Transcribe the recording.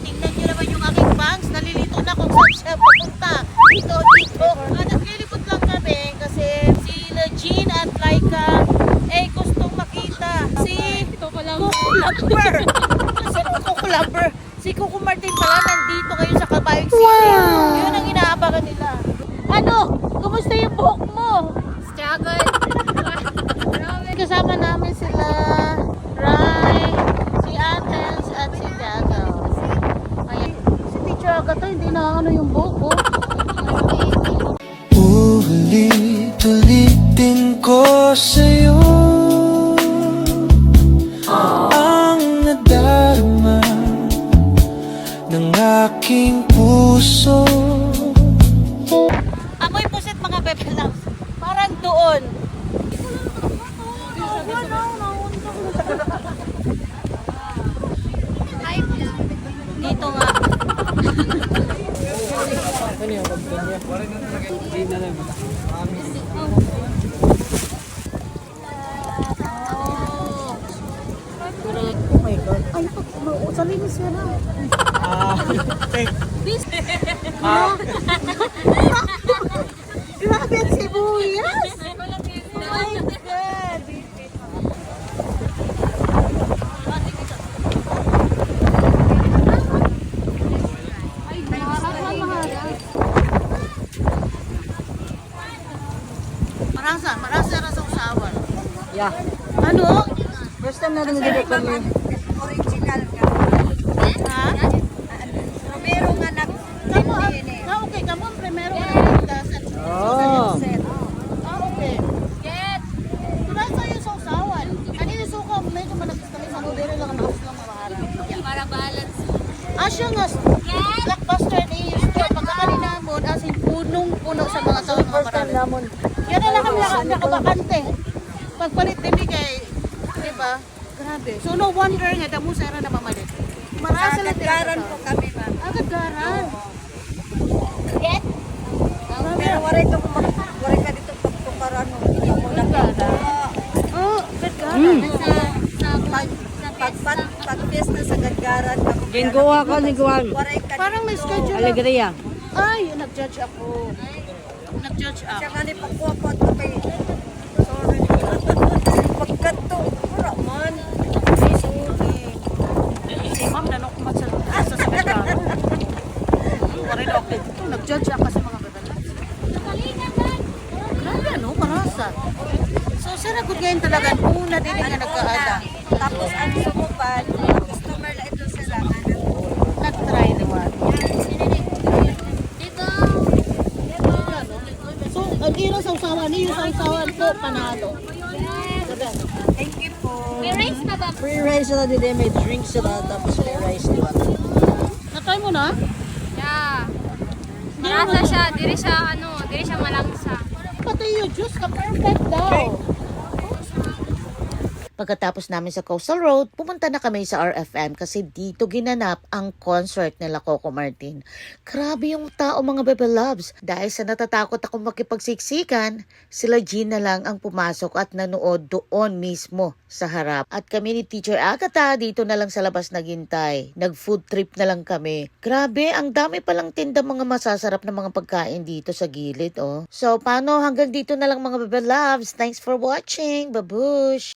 Tingnan nyo naman yung aking bangs. Nalilito na kung saan siya papunta. Dito. Naglilipot lang kami kasi si Jean at Laika gustong makita si Coco Lover. Coco Lover. Si Coco Martin pala nandito ngayon sa Cabayog City. Yun ang inaabangan nila. Ano? Kumusta yung buhok mo? Struggle. Kasama namin sila Rai, si Athens at si Dago. Ayan. Si Teacher Agatha hindi na ano yung buhok ko. Ulit-ulitin ko sa'yo ang nadarama ng aking puso. Amoy puset mga bebe loves. Parang doon. Dito nga. Oh my God. Ay, salinis yan na. Grabe ang sibuyas. Oh my God. Marasa na sa usawan. Yeah. Ano? First time natin nagdito kami. Original ka. Ha? Romero nga Kamu, okay, kamu ang primero na nagdasan. Oh. Okay. Get! Marasa yung sa usawan. Kanina suka, medyo malagis kami sa nudero lang, makas lang mabaharap. Para balance. Asya nga, blockbuster ni store. Pagka kanina mo, as in punong-puno sa mga tao. First time naman. Yan na lang kami nakabakante. Pagpalit din kay, di ba? Grabe. So no wonder nga, damo sa era na mamalit. Marasa lang Agad-garan po kami, ma'am. Agad-garan. Get? Pero waray ka dito pagtukaran mo. Hindi mo nakita. Oh, agad-garan. Pag-fiesta sa gadgaran ka. Gingawa ko, liguan. Waray ka Parang may schedule. Alegria. Ay, nag-judge ako. Nag-judge ako. Siya nga ni pagkuha at kay... Sorry. Pagkato. Wala man. Si ma'am, nanokmat sa agad-garan. Waray na okay. Nag-judge ako sa mga bebela. Grabe ano, marasa. So, sir, ako ngayon talaga, una din nga nagkaada. Tapos ang sumupad, customer na ito sila. Nag-try naman. So, ang ira sa usawan, niyo sa usawan po, panalo. Thank you po. Free rice sila din, may drink sila, tapos free rice diba? Na-try mo na? Yeah. Malasa siya, diri siya malangsa. Pati yung juice ka, perfect daw. Pagkatapos namin sa Coastal Road, pumunta na kami sa RFM kasi dito ginanap ang concert nila Coco Martin. Grabe yung tao mga bebe loves. Dahil sa natatakot akong makipagsiksikan, sila Jean na lang ang pumasok at nanood doon mismo sa harap. At kami ni Teacher Agatha dito na lang sa labas naghintay. Nag-food trip na lang kami. Grabe, ang dami palang tinda mga masasarap na mga pagkain dito sa gilid. Oh. So, paano? Hanggang dito na lang mga bebe loves. Thanks for watching. Babush!